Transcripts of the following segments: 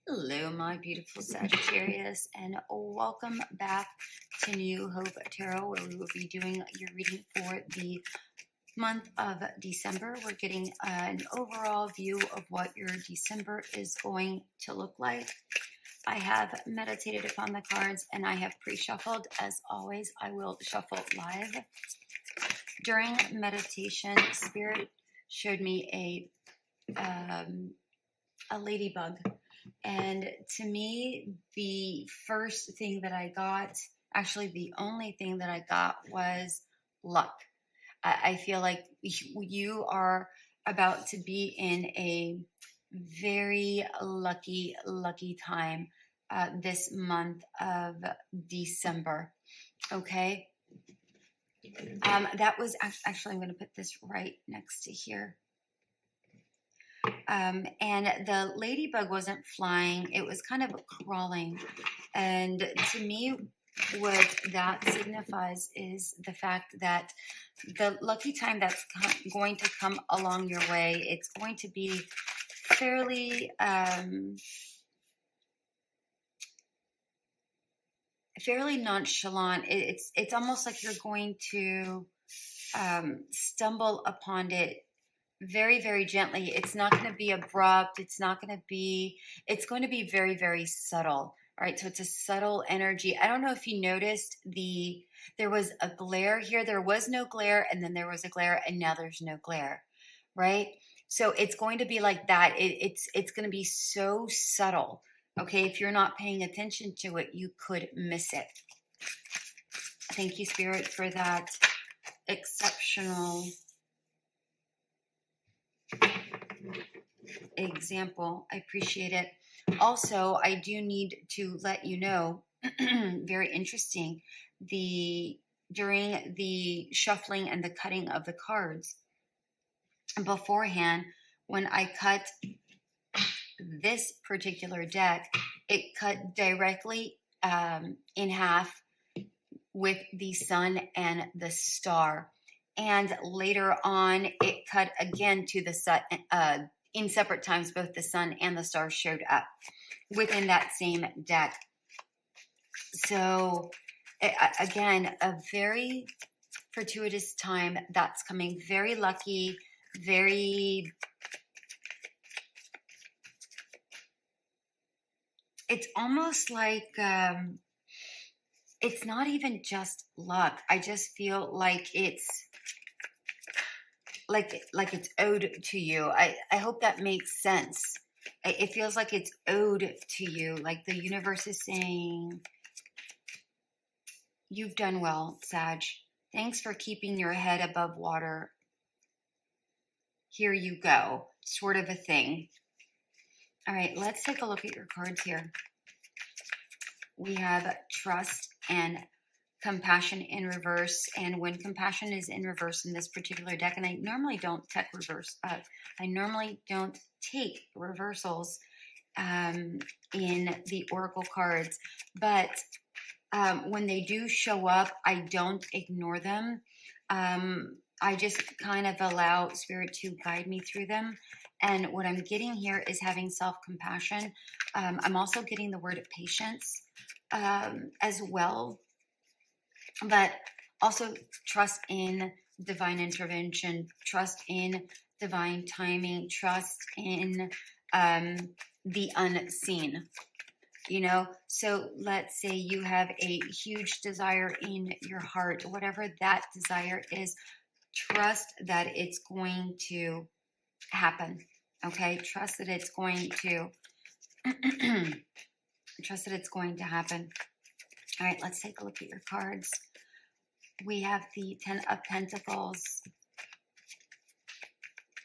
Hello, my beautiful Sagittarius, and welcome back to New Hope Tarot, where we will be doing your reading for the month of December. We're getting an overall view of what your December is going to look like. I have meditated upon the cards and I have pre-shuffled. As always, I will shuffle live. During meditation, Spirit showed me a ladybug. And to me, the first thing that I got, actually the only thing that I got, was luck. I feel like you are about to be in a very lucky time this month of December. Okay. That was actually, I'm going to put this right next to here. And the ladybug wasn't flying, it was kind of crawling. And to me, what that signifies is the fact that the lucky time that's going to come along your way, it's going to be fairly nonchalant. It's almost like you're going to stumble upon it very, very gently. It's not going to be abrupt. It's going to be very, very subtle. All right. So it's a subtle energy. I don't know if you noticed there was a glare here. There was no glare, and then there was a glare, and now there's no glare. Right. So it's going to be like that. It's going to be so subtle. Okay. If you're not paying attention to it, you could miss it. Thank you, Spirit, for that exceptional example. I appreciate it. Also, I do need to let you know, very interesting, during the shuffling and the cutting of the cards beforehand, when I cut this particular deck, it cut directly in half with the sun and the star. And later on, it cut again to the sun. In separate times, both the sun and the stars showed up within that same deck. So, again, a very fortuitous time that's coming. Very lucky, very... It's almost like... it's not even just luck. I just feel like it's it's owed to you. I hope that makes sense. It feels like it's owed to you. Like the universe is saying, you've done well, Sag. Thanks for keeping your head above water. Here you go. Sort of a thing. All right, let's take a look at your cards here. We have trust and compassion in reverse, and when compassion is in reverse in this particular deck, and I normally don't take reversals in the oracle cards, but when they do show up, I don't ignore them. I just kind of allow Spirit to guide me through them. And what I'm getting here is having self-compassion. I'm also getting the word patience as well. But also trust in divine intervention, trust in divine timing, trust in the unseen, So let's say you have a huge desire in your heart, whatever that desire is, trust that it's going to happen, okay? Trust that it's going to, happen. All right, let's take a look at your cards. We have the 10 of Pentacles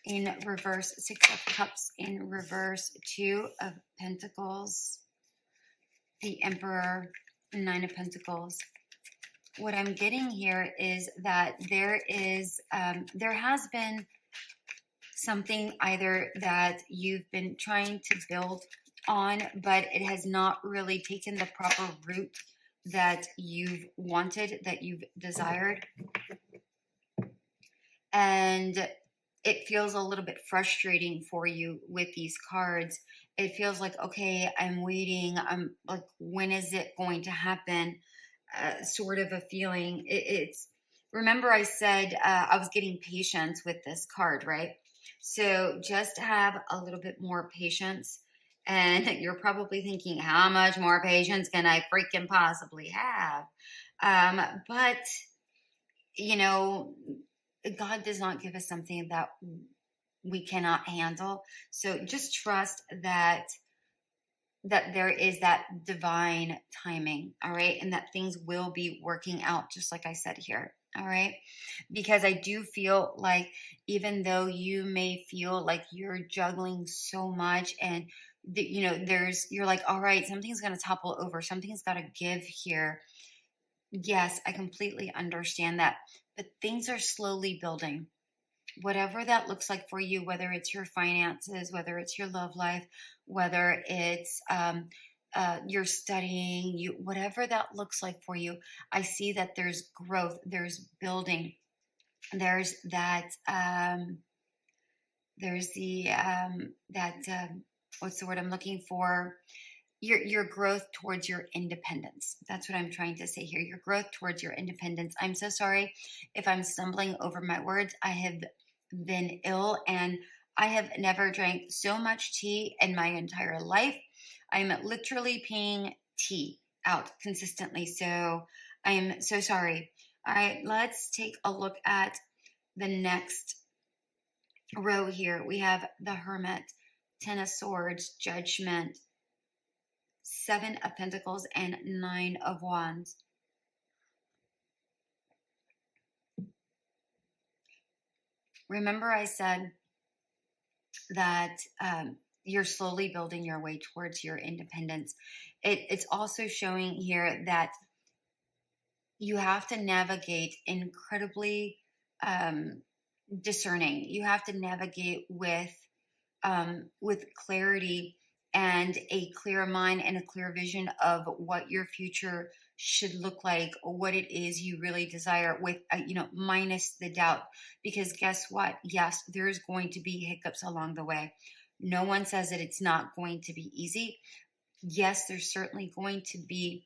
in reverse, 6 of Cups in reverse, 2 of Pentacles, the Emperor, 9 of Pentacles. What I'm getting here is that there has been something either that you've been trying to build on, but it has not really taken the proper route that you've wanted, that you've desired. And it feels a little bit frustrating for you with these cards. it feels like, okay, I'm waiting. I'm like, when is it going to happen? Sort of a feeling. It's, remember I said I was getting patience with this card, right? So just have a little bit more patience. And you're probably thinking, how much more patience can I freaking possibly have? But, you know, God does not give us something that we cannot handle. So just trust that there is that divine timing, all right, and that things will be working out, just like I said here, all right, because I do feel like, even though you may feel like you're juggling so much, and there's, you're like, all right, something's going to topple over, something's got to give here. Yes, I completely understand that, but things are slowly building, whatever that looks like for you, whether it's your finances, whether it's your love life, whether it's you're studying, you, whatever that looks like for you. I see that there's growth, there's building, there's that, there's the that what's the word I'm looking for? Your growth towards your independence. That's what I'm trying to say here. Your growth towards your independence. I'm so sorry if I'm stumbling over my words. I have been ill, and I have never drank so much tea in my entire life. I'm literally peeing tea out consistently. So I am so sorry. All right, let's take a look at the next row here. We have the Hermit, Ten of Swords, Judgment, Seven of Pentacles, and Nine of Wands. Remember I said that you're slowly building your way towards your independence. It's also showing here that you have to navigate incredibly discerning. You have to navigate with clarity and a clear mind and a clear vision of what your future should look like, or what it is you really desire, with minus the doubt. Because guess what? Yes, there's going to be hiccups along the way. No one says that it's not going to be easy. Yes, there's certainly going to be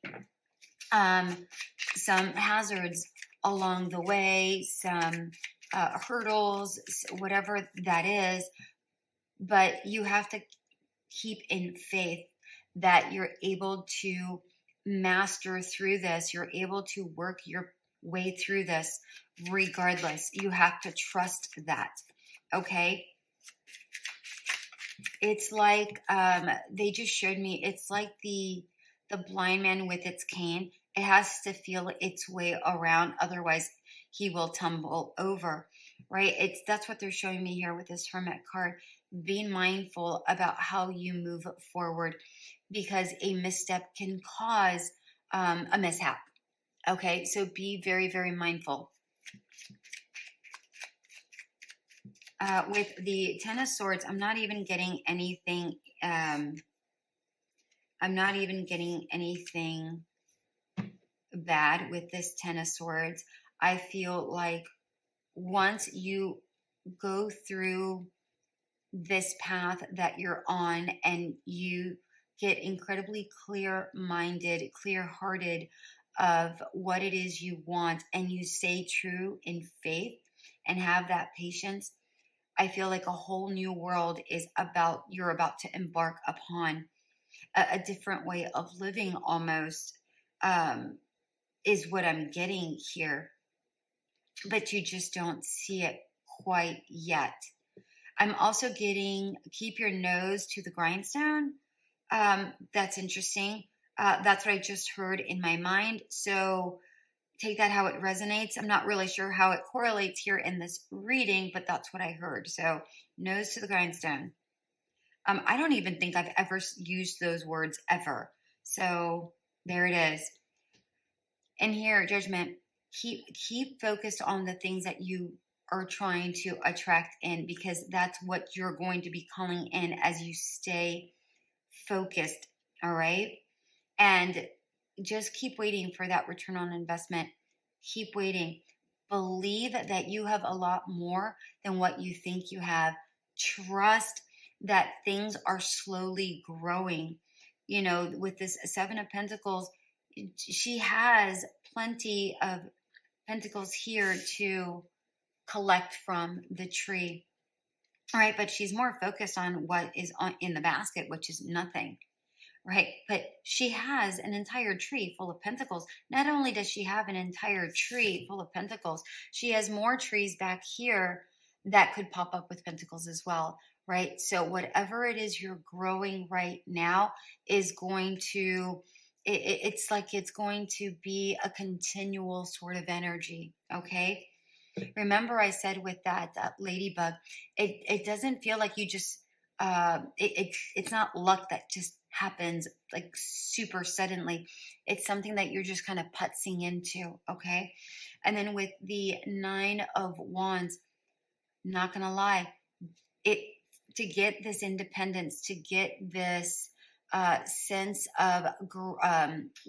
some hazards along the way, some hurdles, whatever that is. But you have to keep in faith that you're able to master through this. You're able to work your way through this regardless. You have to trust that. Okay. It's like, they just showed me, it's like the blind man with its cane. It has to feel its way around. Otherwise he will tumble over, right? That's what they're showing me here with this Hermit card. Be mindful about how you move forward, because a misstep can cause a mishap. Okay, so be very, very mindful. With the Ten of Swords, I'm not even getting anything. I'm not even getting anything bad with this Ten of Swords. I feel like once you go through this path that you're on, and you get incredibly clear-minded, clear-hearted of what it is you want, and you stay true in faith and have that patience, I feel like a whole new world you're about to embark upon. A different way of living, almost, is what I'm getting here, but you just don't see it quite yet. I'm also getting, keep your nose to the grindstone. That's interesting. That's what I just heard in my mind. So take that how it resonates. I'm not really sure how it correlates here in this reading, but that's what I heard. So nose to the grindstone. I don't even think I've ever used those words ever. So there it is. And here, Judgment, keep focused on the things that you are trying to attract in, because that's what you're going to be calling in as you stay focused. All right. And just keep waiting for that return on investment. Keep waiting. Believe that you have a lot more than what you think you have. Trust that things are slowly growing. You know, with this Seven of Pentacles, she has plenty of pentacles here to collect from the tree. All right, but she's more focused on what is in the basket, which is nothing. Right, but she has an entire tree full of pentacles. Not only does she have an entire tree full of pentacles, she has more trees back here that could pop up with pentacles as well. Right, so whatever it is you're growing right now is going to, it's like it's going to be a continual sort of energy. Okay, remember I said with that ladybug, it doesn't feel like you just it's not luck that just happens like super suddenly. It's something that you're just kind of putzing into. Okay, and then with the Nine of Wands, not gonna lie, it to get this independence, to get this sense of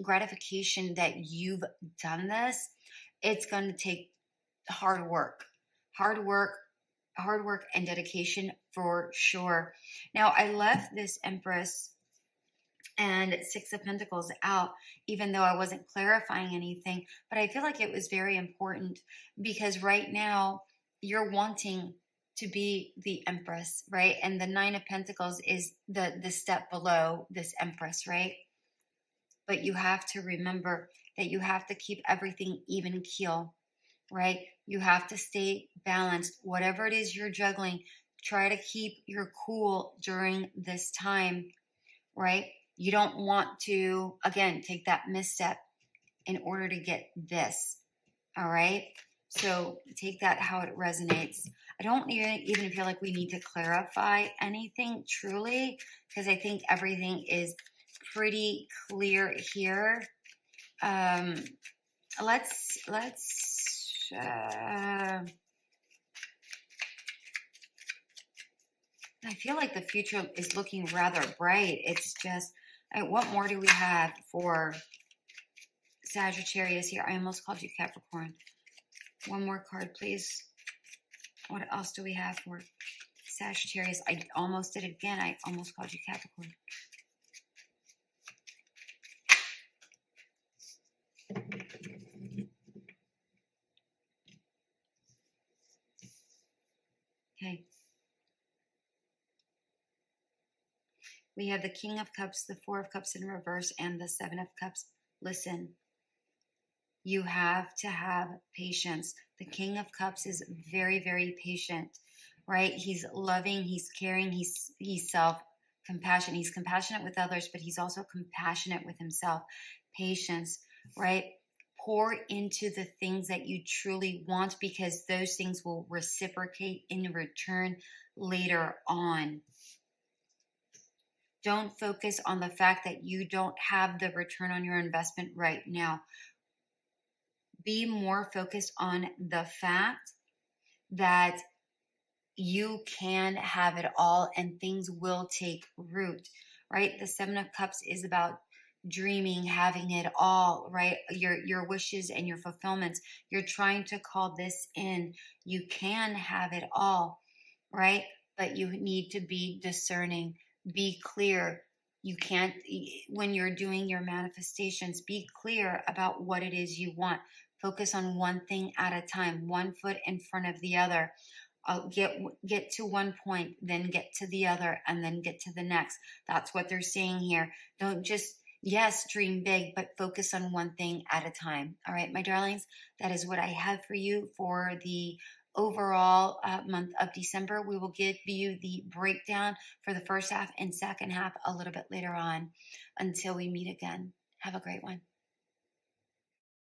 gratification that you've done this, it's going to take hard work, hard work, hard work and dedication for sure. Now, I left this Empress and Six of Pentacles out, even though I wasn't clarifying anything, but I feel like it was very important because right now you're wanting to be the Empress, right? And the Nine of Pentacles is the step below this Empress, right? But you have to remember that you have to keep everything even keel, right? You have to stay balanced. Whatever it is you're juggling, try to keep your cool during this time, right? You don't want to, again, take that misstep in order to get this, all right? So take that how it resonates. I don't even feel like we need to clarify anything truly, because I think everything is pretty clear here. Let's I feel like the future is looking rather bright. It's just, what more do we have for Sagittarius here? I almost called you Capricorn. One more card, please. What else do we have for Sagittarius? I almost did it again. I almost called you Capricorn. Okay. We have the King of Cups, the Four of Cups in reverse, and the Seven of Cups. Listen, you have to have patience. The King of Cups is very, very patient, right? He's loving, he's caring, he's self-compassionate. He's compassionate with others, but he's also compassionate with himself. Patience, right? Pour into the things that you truly want, because those things will reciprocate in return later on. Don't focus on the fact that you don't have the return on your investment right now. Be more focused on the fact that you can have it all and things will take root, right? The Seven of Cups is about dreaming, having it all, right? Your wishes and your fulfillments. You're trying to call this in. You can have it all, right? But you need to be discerning, be clear. You can't, when you're doing your manifestations, be clear about what it is you want. Focus on one thing at a time, one foot in front of the other. Get to one point, then get to the other, and then get to the next. That's what they're saying here. Don't just, yes, dream big, but focus on one thing at a time. All right, my darlings, that is what I have for you for the overall month of December. We will give you the breakdown for the first half and second half a little bit later on. Until we meet again, have a great one.